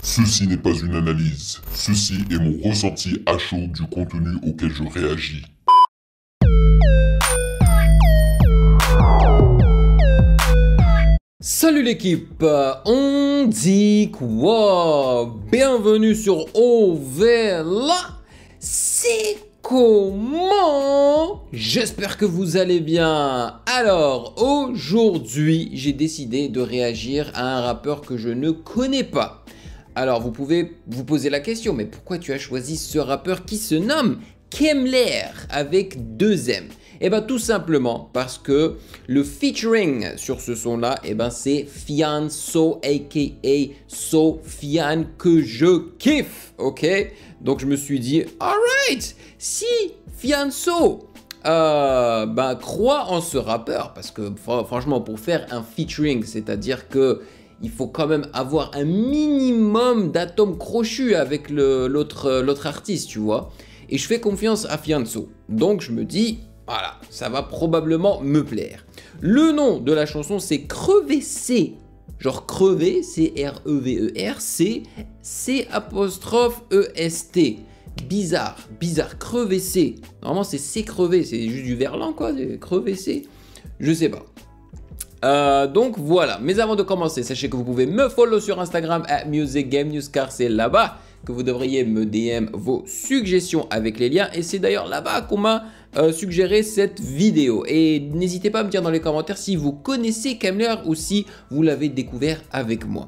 Ceci n'est pas une analyse, ceci est mon ressenti à chaud du contenu auquel je réagis. Salut l'équipe, on dit quoi? Bienvenue sur Ovela. C'est comment? J'espère que vous allez bien. Alors, aujourd'hui, j'ai décidé de réagir à un rappeur que je ne connais pas. Alors, vous pouvez vous poser la question, mais pourquoi tu as choisi ce rappeur qui se nomme Kemler avec 2 M? Eh bien, tout simplement parce que le featuring sur ce son-là, eh ben, c'est Fianso, a.k.a. Sofiane, que je kiffe, ok? Donc, je me suis dit, alright, si Fianso croit en ce rappeur, parce que franchement, pour faire un featuring, c'est-à-dire que il faut quand même avoir un minimum d'atomes crochus avec l'autre artiste, tu vois. Et je fais confiance à Fianso. Donc, je me dis... Voilà, ça va probablement me plaire. Le nom de la chanson, c'est Crever C. Genre crever, C-R-E-V-E-R, C''E-S-T. Bizarre, Crever C. Normalement, c'est C crever, c'est juste du verlan, quoi. Crever C. Je sais pas. Donc voilà, mais avant de commencer, sachez que vous pouvez me follow sur Instagram @musicgamenews car c'est là-bas que vous devriez me DM vos suggestions avec les liens et c'est d'ailleurs là-bas qu'on m'a suggéré cette vidéo. Et n'hésitez pas à me dire dans les commentaires si vous connaissez Kemler ou si vous l'avez découvert avec moi.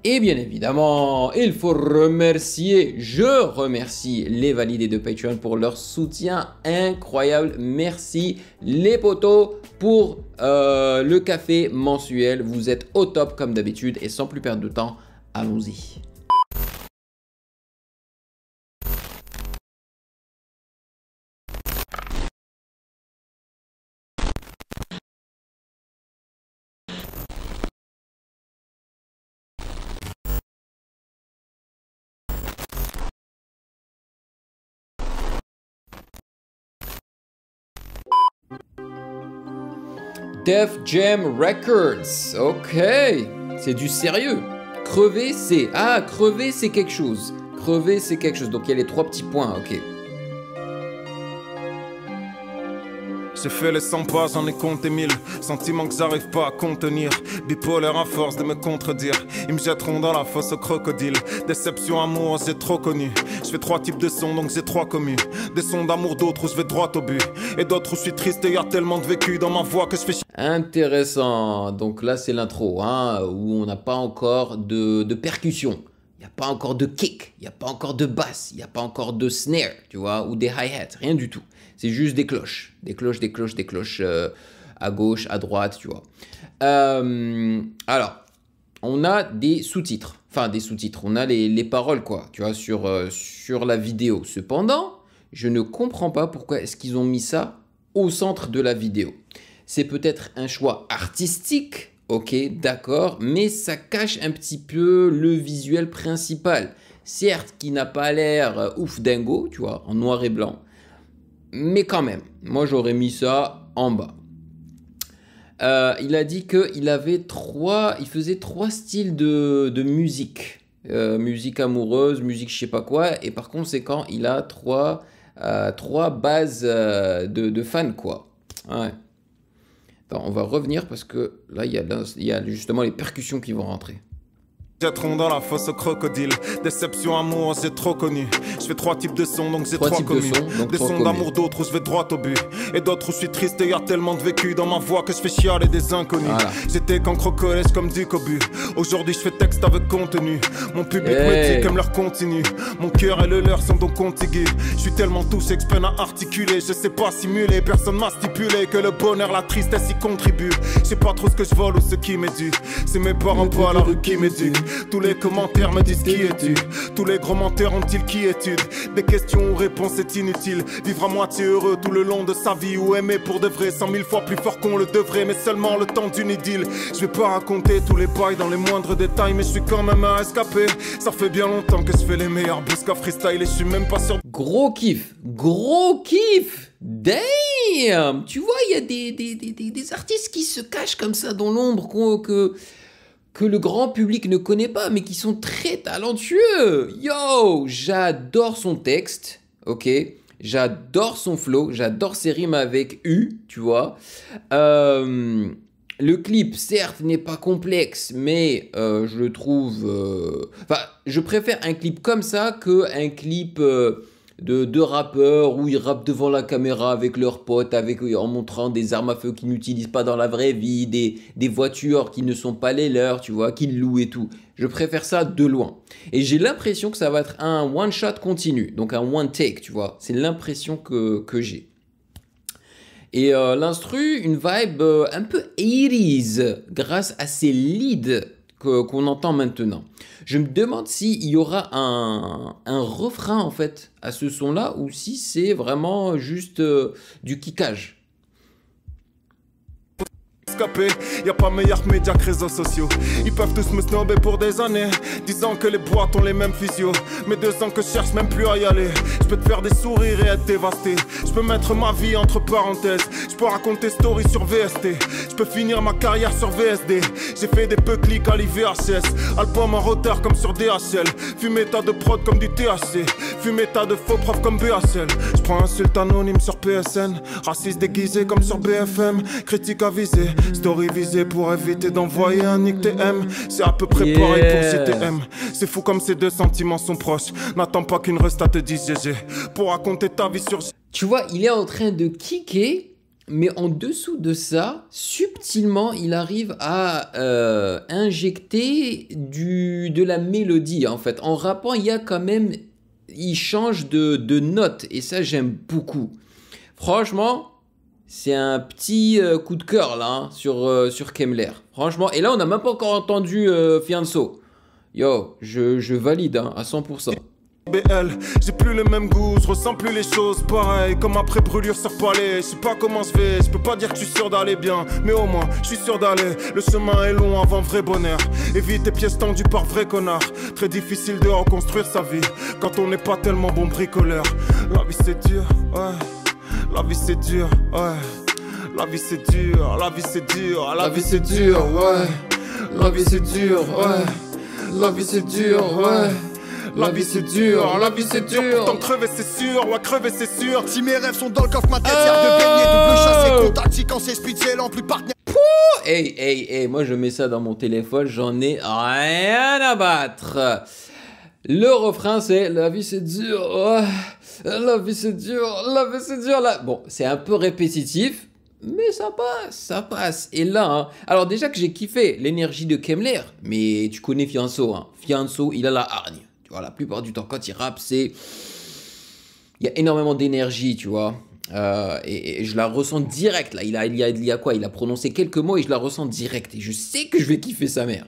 Et bien évidemment, il faut je remercie les validés de Patreon pour leur soutien incroyable. Merci les potos pour le café mensuel. Vous êtes au top comme d'habitude et sans plus perdre de temps, allons-y. Def Jam Records, ok, c'est du sérieux. Crever, c'est... Ah, crever, c'est quelque chose. Crever, c'est quelque chose. Donc, il y a les 3 petits points, ok. J'ai fait les 100 pas, j'en ai compté 1000. Sentiments que j'arrive pas à contenir. Bipolaire à force de me contredire. Ils me jetteront dans la fosse au crocodile. Déception, amour, j'ai trop connu. Je fais 3 types de sons, donc j'ai 3 communs. Des sons d'amour, d'autres où je vais droit au but. Et d'autres où je suis triste et y a tellement de vécu dans ma voix que je fais chier. Intéressant. Donc là, c'est l'intro, hein, où on n'a pas encore de percussion. Il n'y a pas encore de kick. Il n'y a pas encore de basse. Il n'y a pas encore de snare, tu vois, ou des hi-hats. Rien du tout. C'est juste des cloches. Des cloches à gauche, à droite, tu vois. Alors, on a des sous-titres. Enfin, des sous-titres. On a les paroles, quoi, tu vois, sur la vidéo. Cependant, je ne comprends pas pourquoi est-ce qu'ils ont mis ça au centre de la vidéo. C'est peut-être un choix artistique, ok, d'accord, mais ça cache un petit peu le visuel principal. Certes, qui n'a pas l'air ouf dingo, tu vois, en noir et blanc. Mais quand même, moi j'aurais mis ça en bas. Il a dit qu'il faisait 3 styles de musique. Musique amoureuse, musique je sais pas quoi. Et par conséquent, il a 3 bases de fans, quoi. Ouais. Attends, on va revenir parce que là, il y a justement les percussions qui vont rentrer. Jetteront dans la fosse au crocodile. Déception, amour, j'ai trop connu. Je fais 3 types de sons, donc j'ai 3 communs. Des sons d'amour, d'autres où je vais droit au but. Et d'autres où je suis triste et y a tellement de vécu dans ma voix que je fais chialer des inconnus. Voilà. J'étais cancre au collège comme dit Cobu. Aujourd'hui, je fais texte avec contenu. Mon public me dit qu'aime leur continue. Mon cœur et le leur sont donc contigus. Je suis tellement touché que je peine à articuler. Je sais pas simuler, personne m'a stipulé que le bonheur, la tristesse y contribue. Je sais pas trop ce que je vole ou ce qui m'est dû. C'est mes parents pas à la rue qui m'éduquent. Tous les commentaires me disent qui es-tu. Tous les gros menteurs ont-ils qui étude. Des questions ou réponses c'est inutile. Vivre à moitié heureux tout le long de sa vie. Ou aimer pour de vrai 100 000 fois plus fort qu'on le devrait. Mais seulement le temps d'une idylle. Je vais pas raconter tous les bails dans les moindres détails. Mais je suis quand même un escapé. Ça fait bien longtemps que je fais les meilleurs blues qu'à freestyle. Et je suis même pas sûr. Gros kiff. Damn. Tu vois, il y a des artistes qui se cachent comme ça dans l'ombre. que le grand public ne connaît pas, mais qui sont très talentueux. Yo, j'adore son texte, ok? J'adore son flow, j'adore ses rimes avec U, tu vois. Le clip, certes, n'est pas complexe, mais je le trouve... Enfin, je préfère un clip comme ça qu'un clip de rappeurs où ils rappent devant la caméra avec leurs potes, en montrant des armes à feu qu'ils n'utilisent pas dans la vraie vie, des voitures qui ne sont pas les leurs, tu vois, qu'ils louent et tout. Je préfère ça de loin. Et j'ai l'impression que ça va être un one-shot continu, donc un one-take, tu vois. C'est l'impression que j'ai. Et l'instru, une vibe un peu 80s, grâce à ces leads qu'on entend maintenant. Je me demande s'il y aura un refrain, en fait, à ce son-là, ou si c'est vraiment juste du kickage. Y a pas meilleur média que réseaux sociaux. Ils peuvent tous me snobber pour des années, disant que les boîtes ont les mêmes physios. Mais 2 ans que je cherche même plus à y aller. Je peux te faire des sourires et être dévasté. Je peux mettre ma vie entre parenthèses. Je peux raconter stories sur VST. Je peux finir ma carrière sur VSD. J'ai fait des peu clics à l'IVHS. Album en retard comme sur DHL. Fumer tas de prod comme du THC. Fumer tas de faux profs comme BHL. Je prends insulte anonyme sur PSN. Raciste déguisé comme sur BFM. Critique avisée. Story visée pour éviter d'envoyer un nick TM. C'est à peu près pareil pour CTM. C'est fou comme ces 2 sentiments sont proches. N'attends pas qu'une resta te dise GG pour raconter ta vie sur... Tu vois, il est en train de kicker, mais en dessous de ça, subtilement, il arrive à injecter de la mélodie, en fait. En rappant, il y a quand même... Il change de note, et ça, j'aime beaucoup. Franchement... C'est un petit coup de cœur là, hein, sur Kemler. Franchement, et là on n'a même pas encore entendu Fianso. Yo, je valide hein, à 100%. BL, j'ai plus le même goût, je ressens plus les choses pareil, comme après brûlure sur palais. Je sais pas comment je vais, je peux pas dire que je suis sûr d'aller bien, mais au moins je suis sûr d'aller. Le chemin est long avant vrai bonheur. Évite tes pièces tendues par vrai connard. Très difficile de reconstruire sa vie quand on n'est pas tellement bon bricoleur. La vie c'est dur, ouais. La vie c'est dur, ouais. La vie c'est dur, la vie c'est dur, la vie c'est dur, ouais. La vie c'est dur, ouais. La vie c'est dur, ouais. La vie c'est dur, la vie c'est dur. Pourtant crever c'est sûr, ouais crever c'est sûr. Si mes rêves sont dans le coffre, ma tête sert de beignet. Double chasse et contact, quand c'est speed, c'est lent, plus partenaire. Hey, moi je mets ça dans mon téléphone, j'en ai rien à battre. Le refrain c'est la vie c'est dur, ouais. La vie c'est dur, la vie c'est dur là. Bon, c'est un peu répétitif, mais ça passe. Et là, hein, alors déjà que j'ai kiffé l'énergie de Kemler, mais tu connais Fianso, hein. Fianso, il a la hargne. Tu vois, la plupart du temps, quand il rappe, il y a énormément d'énergie, tu vois. Et je la ressens direct, là. Il y a quoi? Il a prononcé quelques mots et je la ressens direct. Et je sais que je vais kiffer sa mère.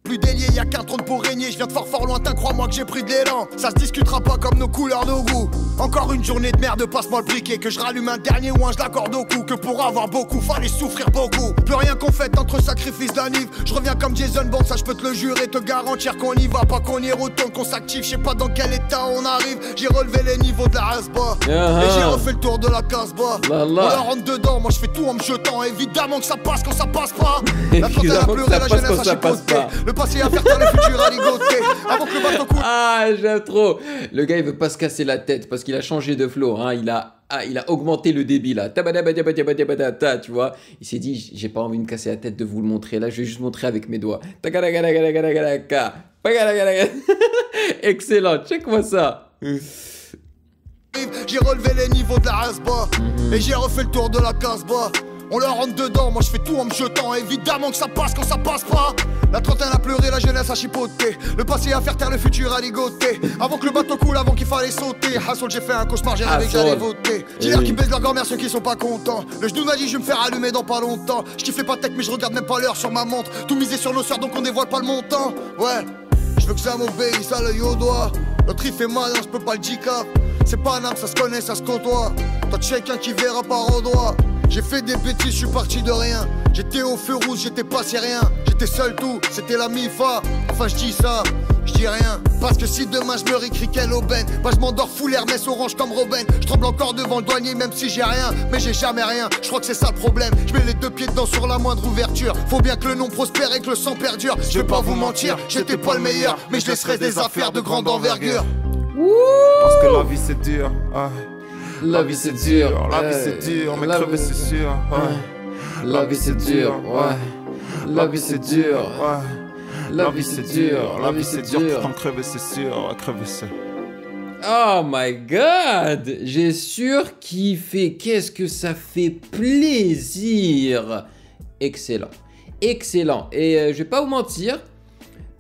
Plus délié, y'a qu'un trône pour régner. Je viens de fort lointain, crois-moi que j'ai pris de l'élan. Ça se discutera pas comme nos couleurs, nos goûts. Encore une journée de merde, passe-moi le briquet. Que je rallume un dernier ouin, je l'accorde au cou. Que pour avoir beaucoup, fallait souffrir beaucoup. Plus rien qu'on fait entre sacrifice d'anive. Je reviens comme Jason Bourne, ça je peux te le jurer. Te garantir qu'on y va, pas qu'on y retourne, qu'on s'active. Je sais pas dans quel état on arrive. J'ai relevé les niveaux de la Hasba. Et j'ai refait le tour de la Casbah. On leur rentre dedans, moi je fais tout en me jetant. Évidemment que ça passe quand ça passe pas. La trentaine a pleuré, la jeunesse a chipoté. Le passé à faire taire, le futur à ligoter. Avant que le bateau coule. Ah, j'aime trop. Le gars, il veut pas se casser la tête parce qu'il a changé de flow. Hein. Il a augmenté le débit là. Tu vois. Il s'est dit, j'ai pas envie de me casser la tête de vous le montrer. Là, je vais juste montrer avec mes doigts. Excellent. Check-moi ça. J'ai relevé les niveaux de la Hasba. Et j'ai refait le tour de la Casbah. On leur rentre dedans, moi je fais tout en me jetant. Évidemment que ça passe quand ça passe pas. La trentaine a pleuré, la jeunesse a chipoté. Le passé à faire taire, le futur à ligoter. Avant que le bateau coule, avant qu'il fallait sauter. Hassol, j'ai fait un cauchemar, j'ai rêvé que j'allais voter. J'ai l'air qui baisse leur grand-mère, ceux qui sont pas contents. Le genou m'a dit, je vais me faire allumer dans pas longtemps. Je kiffais pas tech, mais je regarde même pas l'heure sur ma montre. Tout misé sur nos soeurs, donc on dévoile pas le montant. Ouais, je veux que ça m'obéisse à l'œil au doigt. Notre il fait mal, je peux pas le J-cap. C'est pas un âme, ça se connaît, ça se côtoie. Toi, chacun qui verra par endroit. J'ai fait des bêtises, je suis parti de rien. J'étais au feu rouge, j'étais passé rien. J'étais seul tout, c'était la MIFA. enfin je dis ça, je dis rien. Parce que si demain je me réécris quelle aubaine, bah je m'endors full Hermès orange comme Robin. Je tremble encore devant le douanier même si j'ai rien, mais j'ai jamais rien, je crois que c'est ça le problème. Je mets les deux pieds dedans sur la moindre ouverture. Faut bien que le nom prospère et que le sang perdure. Je vais pas vous mentir, j'étais pas le meilleur, mais je laisserai des affaires de grande envergure. Parce que la vie c'est dur, La vie c'est dur, la vie c'est dur, mais crever c'est sûr, La vie c'est dur, ouais. La vie c'est dur, ouais. La vie c'est dur, la vie c'est dur, pourtant crever c'est sûr, crever c'est... Oh my god, j'ai surkiffé, qu'est-ce que ça fait plaisir. Excellent, excellent. Et je vais pas vous mentir,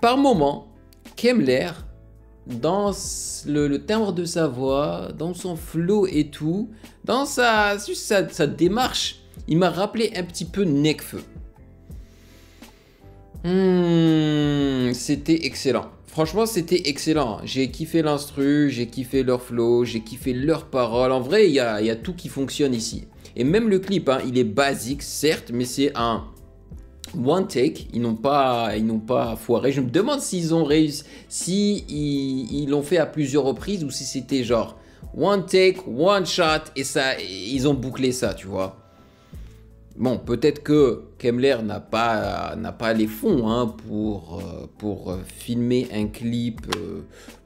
par moment, Kemler, dans le timbre de sa voix, dans son flow et tout, dans sa démarche, il m'a rappelé un petit peu Nekfeu. C'était excellent. Franchement, c'était excellent. J'ai kiffé l'instru, j'ai kiffé leur flow, j'ai kiffé leurs paroles. En vrai, il y a tout qui fonctionne ici. Et même le clip, hein, il est basique, certes, mais c'est un one take. Ils n'ont pas foiré. Je me demande s'ils ont réussi, ils l'ont fait à plusieurs reprises ou si c'était genre one take, one shot et ça, ils ont bouclé ça, tu vois. Bon, peut-être que Kemler n'a pas les fonds hein, pour filmer un clip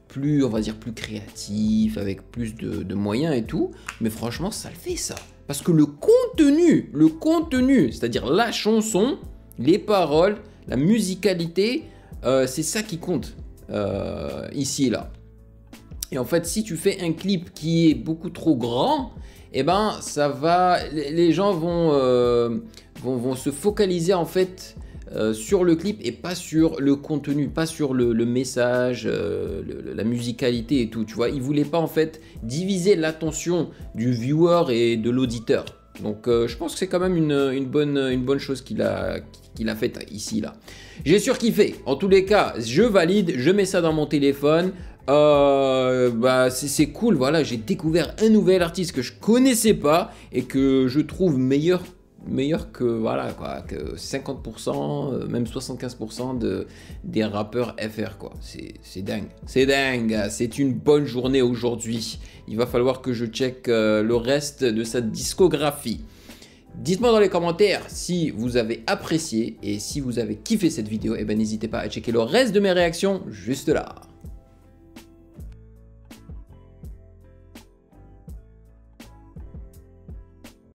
plus, on va dire, plus créatif, avec plus de moyens et tout. Mais franchement, ça le fait, ça. Parce que le contenu, c'est-à-dire la chanson, les paroles, la musicalité, c'est ça qui compte ici et là. Et en fait, si tu fais un clip qui est beaucoup trop grand, eh ben, ça va, les gens vont se focaliser en fait sur le clip et pas sur le contenu, pas sur le message, la musicalité et tout, tu vois. Ils voulaient pas en fait diviser l'attention du viewer et de l'auditeur. Donc je pense que c'est quand même une bonne chose qu'il a faite ici, là. J'ai surkiffé. En tous les cas, je valide, je mets ça dans mon téléphone. Bah c'est cool, voilà, j'ai découvert un nouvel artiste que je connaissais pas et que je trouve meilleur que, voilà, quoi, que 50%, même 75% des rappeurs FR, quoi. C'est dingue, c'est une bonne journée aujourd'hui. Il va falloir que je check le reste de sa discographie. Dites-moi dans les commentaires si vous avez apprécié et si vous avez kiffé cette vidéo, et ben n'hésitez pas à checker le reste de mes réactions juste là.